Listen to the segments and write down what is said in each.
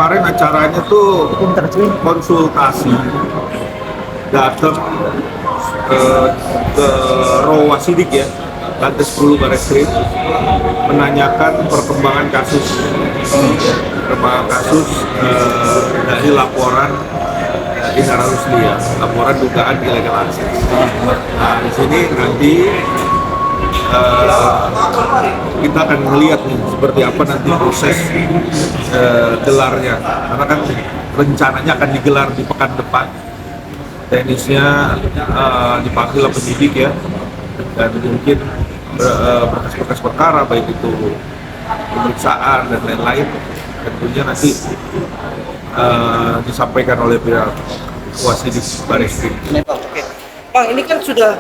kemarin acaranya tuh konsultasi, datang ke Rawasidik ya, lantai 10 Barreskrim, menanyakan perkembangan kasus dari laporan Indra Rusli ya, laporan dugaan illegal access. Nah di sini nanti kita akan melihat nih seperti apa nanti proses gelarnya, karena kan rencananya akan digelar di pekan depan. Teknisnya dipanggil penyidik ya, dan mungkin berkas-berkas perkara baik itu pemeriksaan dan lain-lain tentunya nanti disampaikan oleh pihak Wasidik Barreskrim. Oke. Bang, ini kan sudah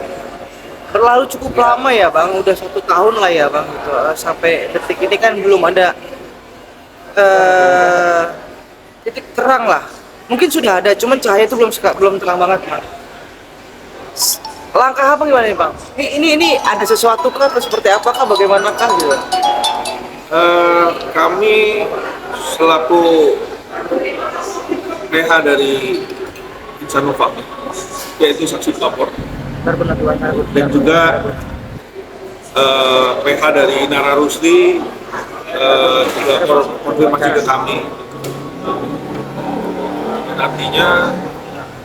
berlalu cukup lama ya Bang, udah 1 tahun lah ya Bang, gitu. Sampai detik ini kan belum ada titik terang lah. Mungkin sudah ada, cuman cahaya itu belum terang banget Bang. Langkah apa gimana nih Bang? Ini ada sesuatu kah atau seperti apakah, bagaimanakah gitu? Kami selaku PH dari Insanova, yaitu saksi pelapor, dan juga PH dari Indra Rusli juga konfirmasi ke kami. Dan artinya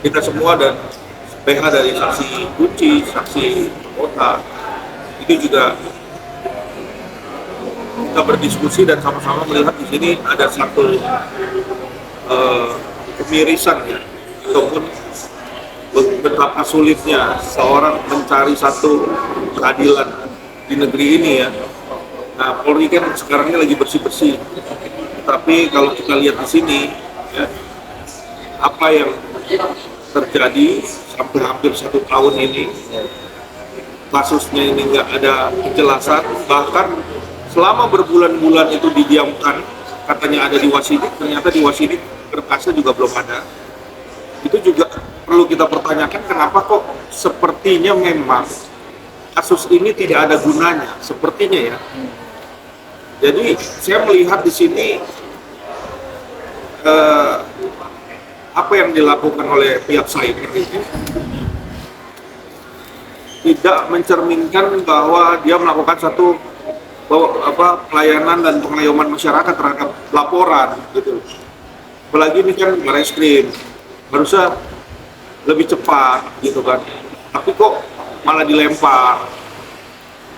kita semua dan PH dari saksi kunci, saksi kota, itu juga kita berdiskusi dan sama-sama melihat di sini ada satu kemirisan ya, ataupun betapa sulitnya seorang mencari satu keadilan di negeri ini ya. Nah, Polri kan sekarang ini lagi bersih-bersih, tapi kalau kita lihat di sini ya, apa yang terjadi sampai hampir 1 tahun ini, kasusnya ini nggak ada kejelasan, bahkan selama berbulan-bulan itu didiamkan, katanya ada di Wasidik, ternyata di Wasidik berkasnya juga belum ada. Itu juga perlu kita pertanyakan, kenapa kok sepertinya memang kasus ini tidak ada gunanya, sepertinya ya. Jadi saya melihat di sini apa yang dilakukan oleh pihak cyber ini tidak mencerminkan bahwa dia melakukan satu pelayanan dan pengayoman masyarakat terhadap laporan gitu. Apalagi ini kan Barreskrim, harusnya lebih cepat gitu kan. Tapi kok malah dilempar.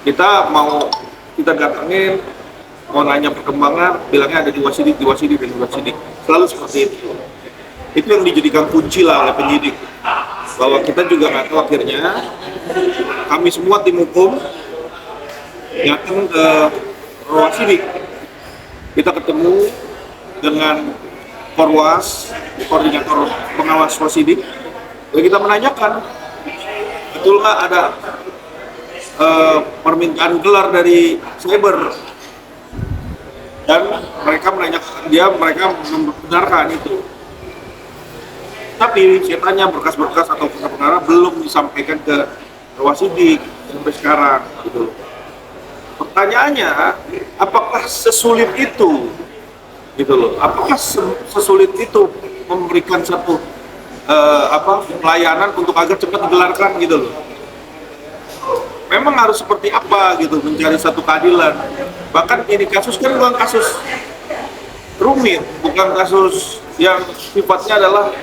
Kita datangin, mau nanya perkembangan, bilangnya ada di Wasidik. Selalu seperti itu. Itu yang dijadikan kunci lah oleh penyidik. Bahwa kita juga nggak tahu akhirnya, kami semua tim hukum datang ke Rawasidik. Kita ketemu dengan Korwas, koordinator pengawas Wasidik. Lalu kita menanyakan, betul nggak ada permintaan gelar dari cyber? Dan mereka membenarkan itu. Tapi saya tanya berkas-berkas atau perkara belum disampaikan ke Wasidik sampai sekarang gitu. Pertanyaannya, apakah sesulit itu gitu loh? Apakah sesulit itu memberikan satu pelayanan untuk agar cepat digelarkan gitu loh? Memang harus seperti apa gitu mencari satu keadilan? Bahkan ini kasus kan bukan kasus rumit, bukan kasus yang sifatnya adalah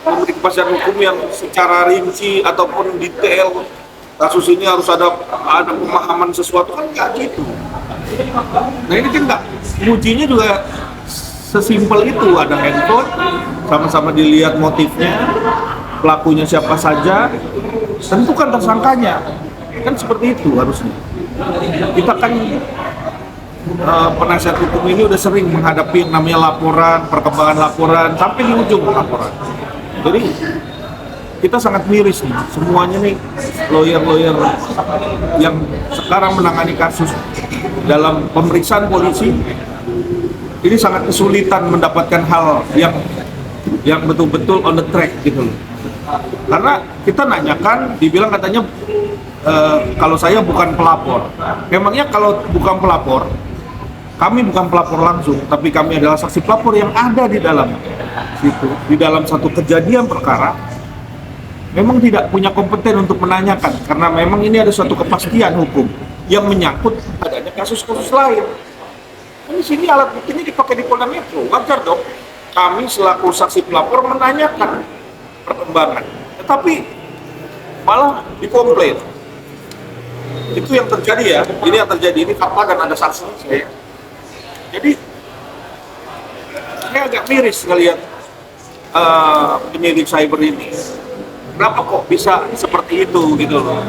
memberi kepastian hukum yang secara rinci ataupun detail. Kasus ini harus ada pemahaman sesuatu, kan nggak gitu. Nah ini kan nggak, ujinya juga sesimpel itu, ada handphone, sama-sama dilihat motifnya, pelakunya siapa saja, tentukan tersangkanya, kan seperti itu harusnya. Kita kan penasihat hukum ini udah sering menghadapi yang namanya laporan, perkembangan laporan, sampai di ujung laporan. Jadi kita sangat miris nih, semuanya nih lawyer-lawyer yang sekarang menangani kasus dalam pemeriksaan polisi ini sangat kesulitan mendapatkan hal yang betul-betul on the track gitu loh. Karena kita nanyakan, dibilang katanya kalau saya bukan pelapor. Memangnya kalau bukan pelapor, kami bukan pelapor langsung, tapi kami adalah saksi pelapor yang ada di dalam situ, di dalam satu kejadian perkara, memang tidak punya kompeten untuk menanyakan, karena memang ini ada suatu kepastian hukum yang menyangkut adanya kasus-kasus lain. Kan di sini alat buktinya dipakai di Polda Metro, wajar dong kami selaku saksi pelapor menanyakan perkembangan, tetapi malah dikomplain. Itu yang terjadi ya, ini yang terjadi, ini fakta dan ada saksi saya. Jadi saya agak miris ngelihat penyidik cyber ini. Kenapa kok bisa seperti itu gitu loh,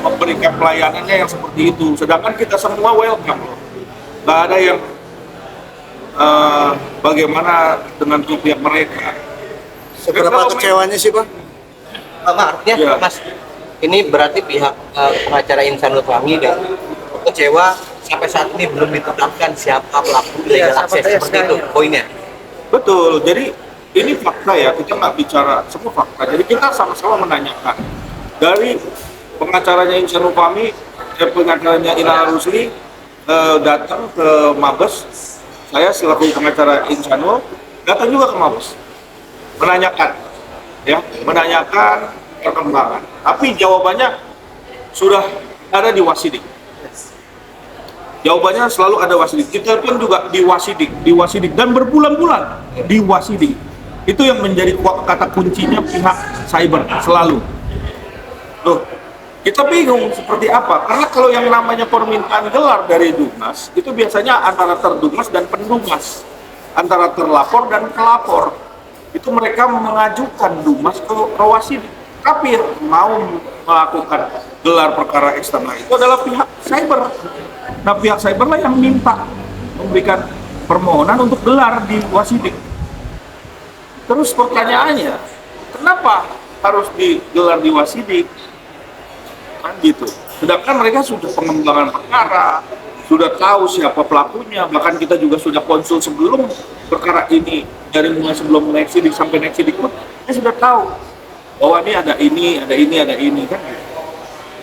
memberikan pelayanannya yang seperti itu, sedangkan kita semua welcome loh. Nggak ada yang bagaimana dengan pihak mereka. Seberapa kecewanya sih, Bang? Artinya Ya. Mas, ini berarti pihak pengacara Insanul Fahmi dan kecewa sampai saat ini belum ditetapkan siapa pelaku illegal access, seperti itu poinnya. Betul, jadi ini fakta ya, kita nggak bicara semua fakta, jadi kita sama-sama menanyakan. Dari pengacaranya Insanul Fahmi, pengacaranya Ilham Rusli datang ke Mabes, saya selaku pengacara Insanul datang juga ke Mabes, menanyakan, ya, menanyakan perkembangan. Tapi jawabannya sudah ada di Wasidik. Jawabannya selalu ada Wasidik. Kita pun juga di Wasidik dan berbulan-bulan di Wasidik. Itu yang menjadi kata kuncinya pihak cyber selalu. Loh, kita bingung seperti apa? Karena kalau yang namanya permintaan gelar dari Dumas itu biasanya antara terdumas dan pendumas, antara terlapor dan pelapor. Itu mereka mengajukan Dumas ke Wasidik. Tapi yang mau melakukan gelar perkara eksternal itu adalah pihak cyber. Nah, pihak cyber lah yang minta memberikan permohonan untuk gelar di Wasidik. Terus pertanyaannya, kenapa harus digelar di Wasidik? Kan gitu. Sedangkan mereka sudah pengembangan perkara, sudah tahu siapa pelakunya, bahkan kita juga sudah konsul sebelum perkara ini, dari mulai sebelum naik sidik sampai naik sidik pun, kita sudah tahu bahwa ini ada ini, kan gitu.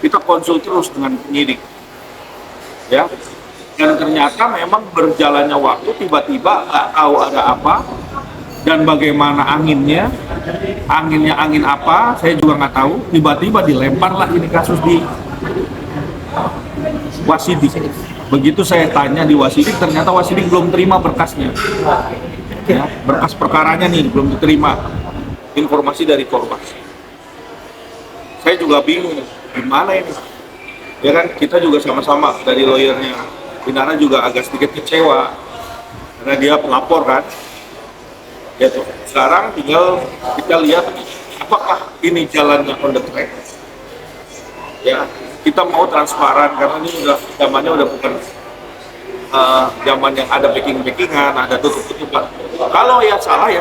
Kita konsul terus dengan penyidik, ya. Dan ternyata memang berjalannya waktu, tiba-tiba nggak tahu ada apa dan bagaimana anginnya angin apa, saya juga nggak tahu. Tiba-tiba dilemparlah ini kasus di Wasidik. Begitu saya tanya di Wasidik, ternyata Wasidik belum terima berkasnya. Ya, berkas perkaranya nih belum diterima. Informasi dari korban. Saya juga bingung, gimana ini? Ya kan, kita juga sama-sama dari lawyernya. Inara juga agak sedikit kecewa karena dia pelapor kan. Ya tuh. Sekarang tinggal kita lihat apakah ini jalannya on the track. Ya, kita mau transparan karena ini udah zamannya udah bukan zaman yang ada backing-backingan, ada tutup-tutupan. Kalau ya salah.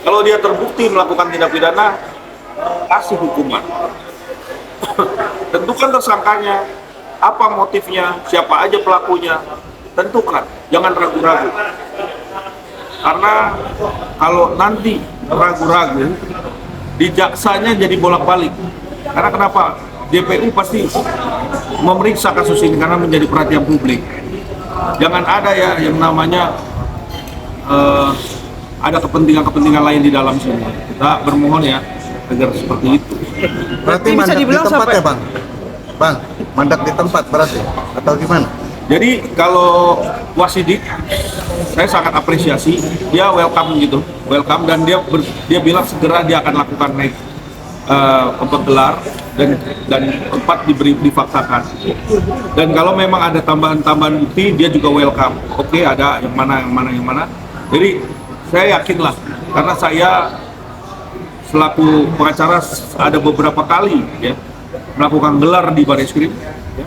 Kalau dia terbukti melakukan tindak pidana, kasih hukuman. Tentukan tersangkanya, apa motifnya, siapa aja pelakunya, tentukan, jangan ragu-ragu. Karena kalau nanti ragu-ragu, di jaksanya jadi bolak-balik. Karena kenapa? DPU pasti memeriksa kasus ini karena menjadi perhatian publik. Jangan ada ya yang namanya ada kepentingan-kepentingan lain di dalam sini. Kita bermohon ya agar seperti itu. Berarti Bisa mandat di dibilang tempat sampai- ya, Bang? Bang, mandat di tempat berarti? Atau gimana? Jadi kalau Wasidik, saya sangat apresiasi, dia welcome gitu, welcome, dan dia bilang segera dia akan lakukan naik penggelar dan tempat difaktakan. Dan kalau memang ada tambahan bukti, dia juga welcome. Oke, ada yang mana. Jadi saya yakin lah, karena saya selaku pengacara ada beberapa kali ya melakukan gelar di Bareskrim, ya,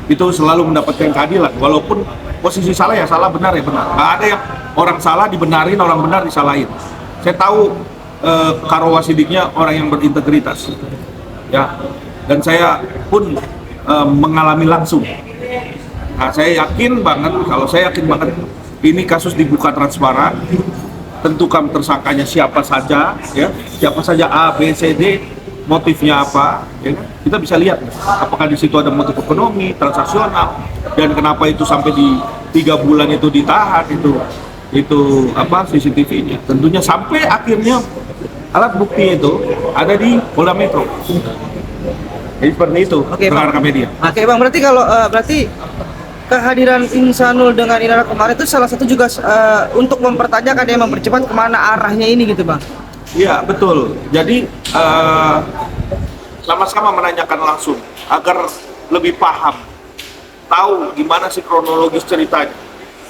itu selalu mendapatkan keadilan. Walaupun posisi salah ya salah, benar ya benar. Nggak ada yang orang salah dibenarin, orang benar disalahin. Saya tahu Karo Wasidiknya orang yang berintegritas, ya, dan saya pun mengalami langsung. Nah, saya yakin banget, ini kasus dibuka transparan, tentukan tersangkanya siapa saja, ya, siapa saja A, B, C, D, motifnya apa, ya kan? Kita bisa lihat apakah di situ ada motif ekonomi, transaksional, dan kenapa itu sampai di 3 bulan itu ditahan itu apa CCTV-nya. Tentunya sampai akhirnya alat bukti itu ada di Polda Metro. Jadi seperti itu, Oke, Bang. rekan media. Oke Bang, berarti kalau berarti kehadiran Insanul dengan Inara kemarin itu salah satu juga untuk mempertanyakan dia mempercepat kemana arahnya ini gitu Bang. Iya betul. Jadi sama-sama menanyakan langsung agar lebih paham, tahu gimana sih kronologis ceritanya.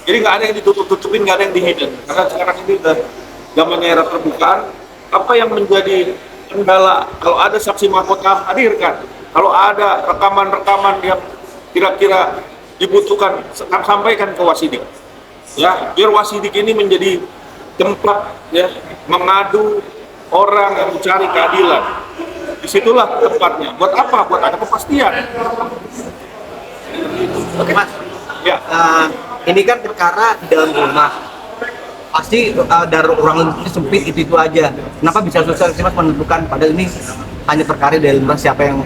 Jadi nggak ada yang ditutup-tutupin, nggak ada yang dihidden. Karena sekarang ini udah zamannya era terbukaan. Apa yang menjadi kendala kalau ada saksi mahkota hadirkan, kalau ada rekaman-rekaman yang kira-kira dibutuhkan sampaikan ke Wasidik. Ya, biar Wasidik ini menjadi tempat ya mengadu orang yang mencari keadilan. Disitulah tempatnya. Buat apa? Buat ada kepastian. Oke Mas, Ya. ini kan perkara di dalam rumah, pasti dari ruang lingkupnya sempit itu aja. Kenapa bisa susah sih Mas menentukan padahal ini hanya perkara di dalam rumah siapa yang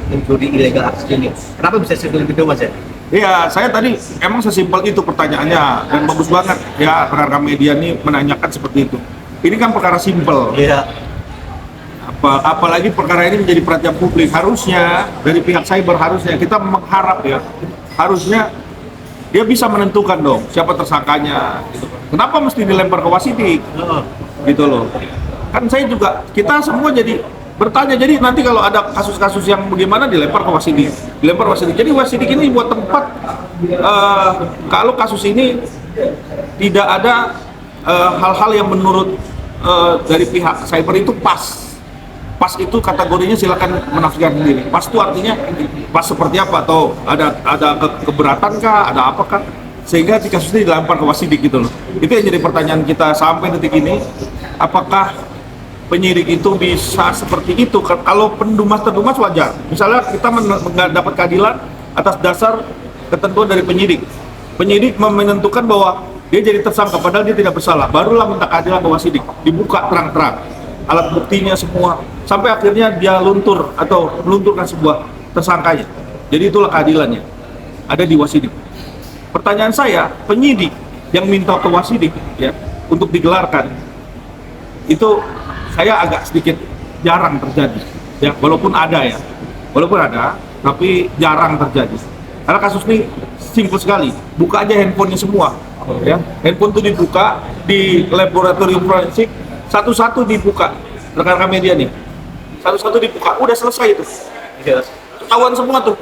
mencuri ilegal akses ini? Kenapa bisa sesulit itu Mas ya? Iya, saya tadi emang sesimpel itu pertanyaannya dan bagus banget ya rekan media ini menanyakan seperti itu. Ini kan perkara simpel. Iya. Apalagi perkara ini menjadi perhatian publik. Harusnya dari pihak cyber harusnya kita mengharap ya, harusnya dia bisa menentukan dong siapa tersangkanya. Gitu. Kenapa mesti dilempar ke Wasidik? Gitu loh. Kan saya juga, kita semua jadi bertanya, jadi nanti kalau ada kasus-kasus yang bagaimana dilempar ke Wasidik, dilempar Wasidik. Jadi Wasidik ini buat tempat kalau kasus ini tidak ada hal-hal yang menurut dari pihak cyber itu pas itu kategorinya silakan menafsirkan sendiri. Pas itu artinya pas seperti apa, atau ada keberatan kah, ada apakah sehingga di kasus ini dilempar ke Wasidik gitu loh. Itu yang jadi pertanyaan kita sampai detik ini, apakah penyidik itu bisa seperti itu? Kalau terdumas wajar. Misalnya kita mendapat keadilan atas dasar ketentuan dari penyidik. Penyidik menentukan bahwa dia jadi tersangka padahal dia tidak bersalah. Barulah minta keadilan ke Wasidik. Dibuka terang-terang. Alat buktinya semua. Sampai akhirnya dia luntur atau melunturkan sebuah tersangkanya. Jadi itulah keadilannya. Ada di Wasidik. Pertanyaan saya, penyidik yang minta ke Wasidik ya untuk digelarkan itu saya agak sedikit jarang terjadi ya, walaupun ada, tapi jarang terjadi karena kasus ini simpel sekali. Buka aja handphonenya semua ya, handphone itu dibuka di laboratorium forensik, satu-satu dibuka, rekan-rekan media nih, satu-satu dibuka, udah selesai itu, ketahuan semua tuh.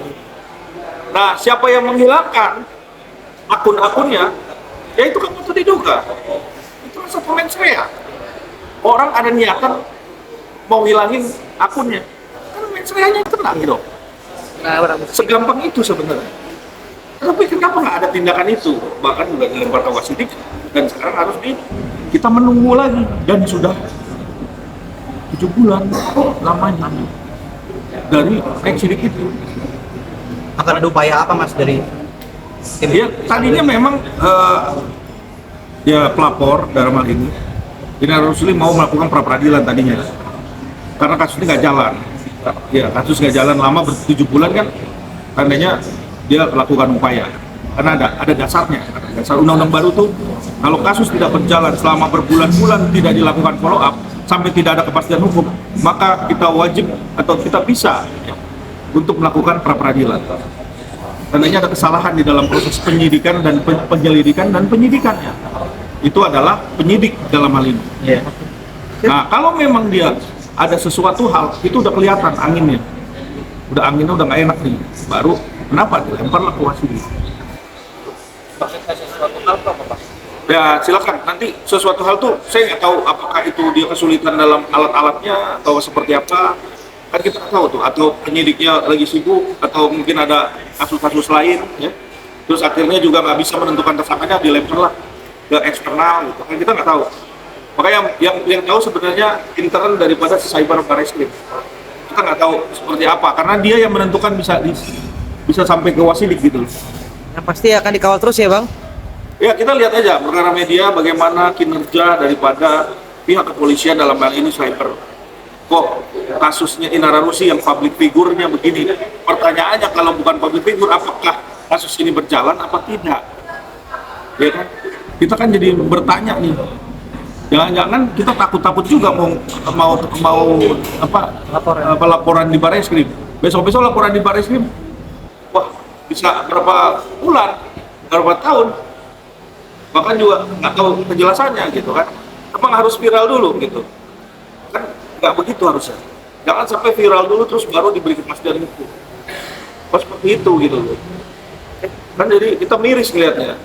Nah, siapa yang menghilangkan akun-akunnya ya itu kan patut diduga, itu rasa mens rea. Orang ada niatan mau hilangin akunnya, kan mens reanya kena gitu. Nah, Segampang itu sebenarnya. Tapi kenapa nggak ada tindakan itu? Bahkan juga dilempar ke Wasidik dan sekarang harus kita menunggu lagi, dan sudah 7 bulan lamanya dari sidik itu. Akan ada upaya apa Mas dari tim? Ya tadinya memang ya pelapor dalam hal ini Inara Rusli mau melakukan pra-peradilan tadinya, karena kasus ini nggak jalan. Ya, kasus nggak jalan lama 7 bulan kan, tandanya dia lakukan upaya. Karena ada dasarnya, dasar undang-undang baru tuh, kalau kasus tidak berjalan selama berbulan-bulan tidak dilakukan follow up sampai tidak ada kepastian hukum, maka kita wajib atau kita bisa ya, untuk melakukan pra-peradilan. Tandanya ada kesalahan di dalam proses penyidikan dan penyelidikan dan penyidikannya. Itu adalah penyidik dalam hal ini. Yeah. Nah, kalau memang dia ada sesuatu hal, itu udah kelihatan anginnya. Anginnya udah nggak enak nih. Baru, kenapa dilemparlah ke Wasidik. Ya silakan, nanti sesuatu hal tuh saya nggak tahu apakah itu dia kesulitan dalam alat-alatnya atau seperti apa. Kan kita nggak tahu tuh, atau penyidiknya lagi sibuk, atau mungkin ada kasus-kasus lain ya. Terus akhirnya juga nggak bisa menentukan tersangkanya, dilemparlah ke eksternal gitu, kan kita nggak tahu. Makanya yang tahu sebenarnya intern daripada cyber barreskrim. Kita nggak tahu seperti apa, karena dia yang menentukan bisa sampai ke Wasidik gitu. yang pasti akan dikawal terus ya Bang. Ya kita lihat aja perkara media bagaimana kinerja daripada pihak kepolisian dalam hal ini cyber. kok kasusnya Inara Russi yang public figure-nya begini. Pertanyaannya kalau bukan public figure, apakah kasus ini berjalan apa tidak? Ya kan? Kita kan jadi bertanya nih. Jangan-jangan kita takut-takut juga mau laporan di Barreskrim. Besok-besok laporan di Barreskrim. Wah, bisa berapa bulan, berapa tahun? Bahkan juga nggak tahu penjelasannya gitu kan. Emang harus viral dulu gitu. Kan nggak begitu harusnya. Jangan sampai viral dulu terus baru diberi kepastian hukum. Pas seperti itu gitu loh. Kan jadi kita miris ngelihatnya.